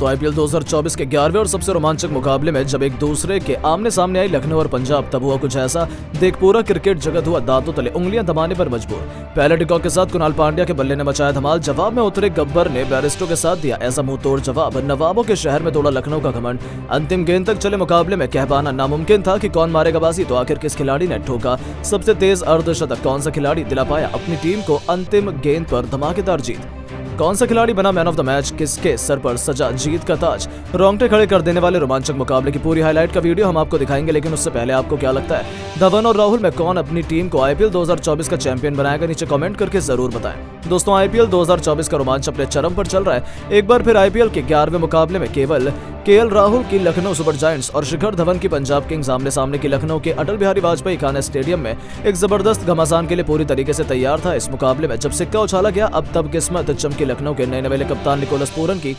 दोस्तों आईपीएल 2024 के 11वें और सबसे रोमांचक मुकाबले में जब एक दूसरे के आमने सामने आई लखनऊ और पंजाब, तब हुआ कुछ ऐसा देख पूरा क्रिकेट जगत हुआ दांतों तले उंगलियां दबाने पर मजबूर। पहले डिकॉक के साथ कुणाल पांड्या के बल्ले ने मचाया धमाल, जवाब में उतरे गब्बर ने बैरिस्टो के साथ दिया ऐसा मुंह तोड़ जवाब, नवाबों के शहर में तोड़ा लखनऊ का घमंड। अंतिम गेंद तक चले मुकाबले में कह पाना नामुमकिन था कि कौन मारेगा बाजी, तो आखिर किस खिलाड़ी ने ठोका सबसे तेज अर्धशतक, कौन सा खिलाड़ी दिला पाया अपनी टीम को अंतिम गेंद पर धमाकेदार जीत, कौन सा खिलाड़ी बना मैन ऑफ द मैच, किसके सर पर सजा जीत का ताज। रोंगटे खड़े कर देने वाले रोमांचक मुकाबले की पूरी हाईलाइट का वीडियो हम आपको दिखाएंगे, लेकिन उससे पहले आपको क्या लगता है धवन और राहुल में कौन अपनी टीम को आईपीएल 2024 का चैंपियन बनाएगा, नीचे कमेंट करके जरूर बताएं। दोस्तों आईपीएल 2024 का रोमांच अपने चरम पर चल रहा है। एक बार फिर आईपीएल के 11वें मुकाबले में केवल केएल राहुल की लखनऊ सुपर जायंट्स और शिखर धवन की पंजाब किंग्स आमने सामने की लखनऊ के अटल बिहारी वाजपेयी खान स्टेडियम में एक जबरदस्त घमासान के लिए पूरी तरीके से तैयार था। इस मुकाबले में जब सिक्का उछाला गया, अब तब किस्मत चमकी लखनऊ के नए नवेले कप्तान निकोलस पूरन की,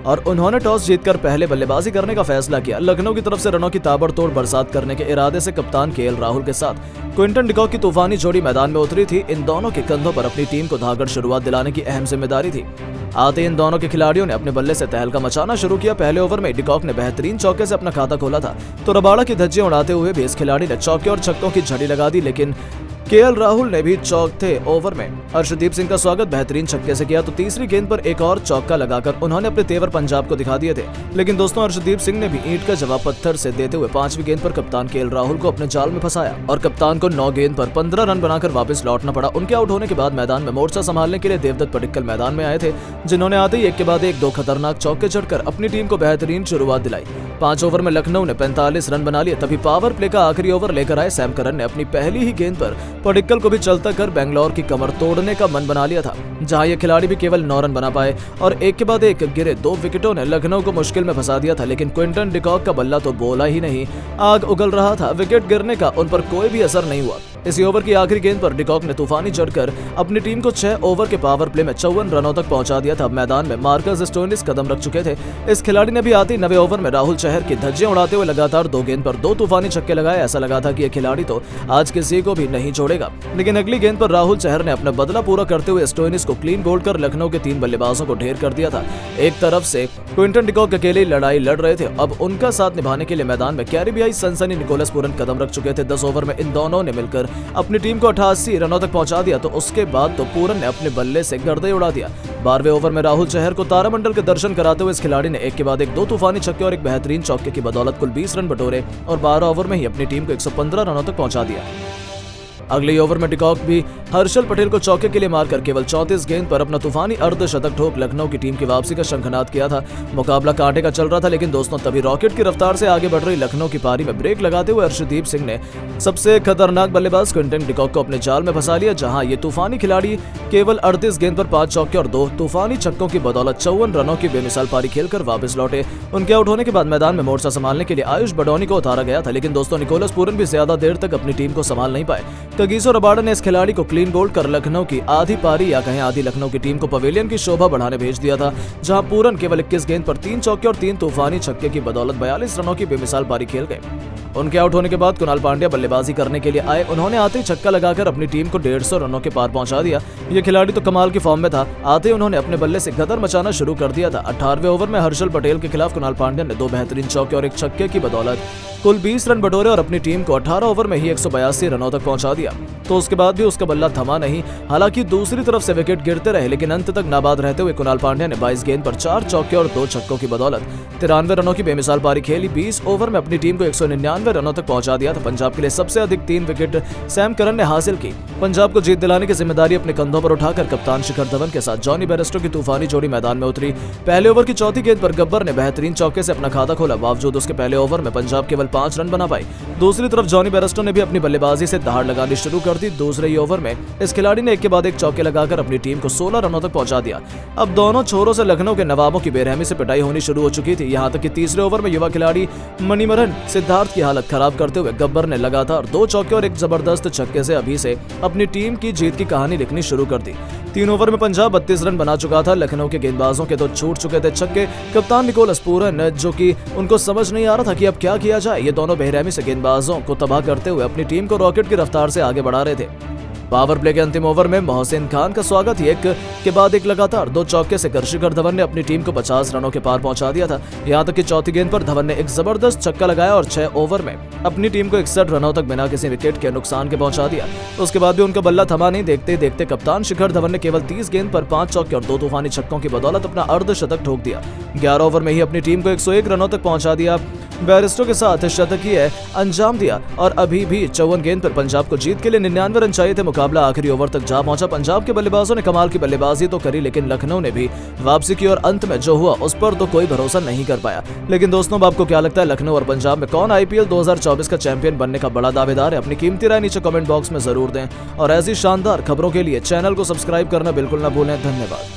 और उन्होंने टॉस जीतकर पहले बल्लेबाजी करने का फैसला किया। लखनऊ की तरफ से रनों की ताबड़तोड़ बरसात करने के इरादे से कप्तान केएल राहुल के साथ क्विंटन डिकॉक की तूफानी जोड़ी मैदान में उतरी थी। इन दोनों के कंधों पर अपनी टीम को धाकड़ शुरुआत दिलाने की अहम जिम्मेदारी थी। आते इन दोनों के खिलाड़ियों ने अपने बल्ले से तहलका मचाना शुरू किया। पहले ओवर में डिकॉक ने बेहतरीन चौके से अपना खाता खोला था, तो रबाड़ा की धज्जियां उड़ाते हुए भी इस खिलाड़ी ने चौके और छक्कों की झड़ी लगा दी, लेकिन केएल राहुल ने भी चौथे ओवर में हर्षदीप सिंह का स्वागत बेहतरीन छक्के से किया, तो तीसरी गेंद पर एक और चौका लगाकर उन्होंने अपने तेवर पंजाब को दिखा दिए थे। लेकिन दोस्तों हर्षदीप सिंह ने भी ईंट का जवाब पत्थर से देते हुए पांचवी गेंद पर कप्तान केएल राहुल को अपने जाल में फंसाया और कप्तान को 9 गेंद पर 15 रन बनाकर वापस लौटना पड़ा। उनके आउट होने के बाद मैदान में मोर्चा संभालने के लिए देवदत्त पडिक्कल मैदान में आए थे, जिन्होंने आते ही एक के बाद एक 2 खतरनाक चौके चढ़कर अपनी टीम को बेहतरीन शुरुआत दिलाई। 5 ओवर में लखनऊ ने 45 रन बना लिए। तभी पावर प्ले का आखिरी ओवर लेकर आए सैम करन ने अपनी पहली ही गेंद पर पडिक्कल को भी चलता कर बेंगलोर की कमर तोड़ने का मन बना लिया था, जहां ये खिलाड़ी भी केवल 9 रन बना पाए और एक के बाद एक गिरे 2 विकेटों ने लखनऊ को मुश्किल में फंसा दिया था। लेकिन क्विंटन डिकॉक का बल्ला तो बोला ही नहीं, आग उगल रहा था। विकेट गिरने का उन पर कोई भी असर नहीं हुआ। इसी ओवर की आखिरी गेंद पर डिकॉक ने तूफानी चढ़कर अपनी टीम को 6 ओवर के पावर प्ले में 54 रनों तक पहुंचा दिया था। मैदान में मार्कस स्टोइनिस कदम रख चुके थे। इस खिलाड़ी ने भी आते 9वें ओवर में राहुल चहर की धज्जियां उड़ाते हुए लगातार 2 गेंद पर 2 तूफानी छक्के लगाए। ऐसा लगा था कि यह खिलाड़ी तो आज किसी को भी नहीं छोड़ेगा, लेकिन अगली गेंद पर राहुल चहर ने अपना बदला पूरा करते हुए स्टोइनिस को क्लीन बोल्ड कर लखनऊ के 3 बल्लेबाजों को ढेर कर दिया था। एक तरफ से क्विंटन डिकॉक अकेले लड़ाई लड़ रहे थे, अब उनका साथ निभाने के लिए मैदान में कैरिबियाई सनसनी निकोलस पूरन कदम रख चुके थे। 10 ओवर में इन दोनों ने मिलकर अपनी टीम को 88 रनों तक पहुंचा दिया, तो उसके बाद तो पूरन ने अपने बल्ले से गर्दे उड़ा दिया। 12वें ओवर में राहुल चहर को तारामंडल के दर्शन कराते हुए इस खिलाड़ी ने एक के बाद एक 2 तूफानी छक्के और एक बेहतरीन चौके की बदौलत कुल 20 रन बटोरे और 12 ओवर में ही अपनी टीम को 115 रनों तक पहुंचा दिया। अगले ओवर में डिकॉक भी हर्षल पटेल को चौके के लिए मारकर केवल 34 गेंद पर अपना तूफानी अर्धशतक ठोक लखनऊ की टीम की वापसी का शंखनाद किया था। मुकाबला कांटे का चल रहा था, लेकिन दोस्तों तभी रॉकेट की रफ्तार से आगे बढ़ रही लखनऊ की पारी में ब्रेक लगाते हुए हर्षदीप सिंह ने सबसे खतरनाक बल्लेबाज क्विंटन डिकॉक को अपने जाल में फंसा लिया, जहां ये तूफानी खिलाड़ी केवल 38 गेंद पर 5 चौके और 2 तूफानी छक्कों की बदौलत 54 रनों की बेमिसाल पारी खेलकर वापस लौटे। उनके आउट होने के बाद मैदान में मोर्चा संभालने के लिए आयुष बडौनी को उतारा गया था, लेकिन दोस्तों निकोलस पूरन भी ज्यादा देर तक अपनी टीम को संभाल नहीं पाए। कगिसो रबाड़ा ने इस खिलाड़ी को क्लीन बोल्ड कर लखनऊ की आधी पारी या कहें आधी लखनऊ की टीम को पवेलियन की शोभा बढ़ाने भेज दिया था, जहां पूरन केवल 21 गेंद पर 3 चौके और 3 तूफानी छक्के की बदौलत 42 रनों की बेमिसाल पारी खेल गए। उनके आउट होने के बाद कुणाल पांड्या बल्लेबाजी करने के लिए आए। उन्होंने आते ही छक्का लगाकर अपनी टीम को 150 रनों के पार पहुंचा दिया। ये खिलाड़ी तो कमाल की फॉर्म में था। आते ही उन्होंने अपने बल्ले से गदर मचाना शुरू कर दिया था। 18वें ओवर में हर्षल पटेल के खिलाफ कुणाल पांड्या ने 2 बेहतरीन चौके और 1 छक्के की बदौलत कुल 20 रन बटोरे और अपनी टीम को 18 ओवर में ही 182 रनों तक पहुंचा दिया। तो उसके बाद भी उसका बल्ला थमा नहीं। हालांकि दूसरी तरफ से विकेट गिरते रहे, लेकिन अंत तक नाबाद रहते हुए कुणाल पांड्या ने 22 गेंद पर 4 चौके और 2 छक्कों की बदौलत 93 रनों की बेमिसाल पारी खेली। 20 ओवर में अपनी टीम को 199 रनों तक पहुंचा दिया था। पंजाब के लिए सबसे अधिक 3 विकेट सैम करन ने हासिल की। पंजाब को जीत दिलाने की जिम्मेदारी अपने कंधों पर उठाकर कप्तान शिखर धवन के साथ जॉनी बैरिस्टो की तूफानी जोड़ी मैदान में उतरी। पहले ओवर की चौथी गेंद पर गब्बर ने बेहतरीन चौके से अपना खाता खोला। बावजूद उसके पहले ओवर में पंजाब केवल 5 रन बना पाई। दूसरी तरफ जॉनी बैरिस्टो ने भी अपनी बल्लेबाजी से दहाड़ लगानी शुरू कर दी। दूसरे ही ओवर में इस खिलाड़ी ने एक के बाद एक चौके लगाकर अपनी टीम को 16 रनों तक पहुंचा दिया। अब दोनों छोरों से लखनऊ के नवाबों की बेरहमी से पिटाई होनी शुरू हो चुकी थी, यहां तक कि तीसरे ओवर में युवा खिलाड़ी मणिमरन सिद्धार्थ की हालत खराब करते हुए गब्बर ने लगातार 2 चौके और एक जबरदस्त छक्के से अभी से अपनी टीम की जीत की कहानी लिखनी शुरू कर दी। 3 ओवर में पंजाब 32 रन बना चुका था। लखनऊ के गेंदबाजों के तो छूट चुके थे छक्के। कप्तान निकोलस पूरन, जो कि उनको समझ नहीं आ रहा था कि अब क्या किया जाए, ये दोनों बेरहमी से गेंदबाजों को तबाह करते हुए अपनी टीम को रॉकेट की रफ्तार से आगे बढ़ा रहे थे। पावर प्ले के अंतिम ओवर में मोहसिन खान का स्वागत ही एक के बाद एक लगातार 2 चौके से कर शिखर धवन ने अपनी टीम को 50 रनों के पार पहुंचा दिया था। यहां तक कि चौथी गेंद पर धवन ने एक जबरदस्त छक्का लगाया और 6 ओवर में अपनी टीम को 61 रनों तक बिना किसी विकेट के नुकसान के पहुंचा दिया। उसके बाद भी उनका बल्ला थमा नहीं। देखते देखते कप्तान शिखर धवन ने केवल 30 गेंद पर 5 चौके और 2 तूफानी छक्कों की बदौलत अपना अर्धशतक ठोक दिया। 11 ओवर में ही अपनी टीम को 101 रनों तक पहुंचा दिया। बैरिस्टो के साथ शतकीय अंजाम दिया और अभी भी 54 गेंद पर पंजाब को जीत के लिए 99 रन चाहिए थे। मुकाबला आखिरी ओवर तक जा पहुंचा। पंजाब के बल्लेबाजों ने कमाल की बल्लेबाजी तो करी, लेकिन लखनऊ ने भी वापसी की और अंत में जो हुआ उस पर तो कोई भरोसा नहीं कर पाया। लेकिन दोस्तों, आपको क्या लगता है लखनऊ और पंजाब में कौन IPL 2024 का चैंपियन बनने का बड़ा दावेदार है? अपनी कीमती राय नीचे कमेंट बॉक्स में जरूर दें और ऐसी शानदार खबरों के लिए चैनल को सब्सक्राइब करना बिल्कुल ना भूलें। धन्यवाद।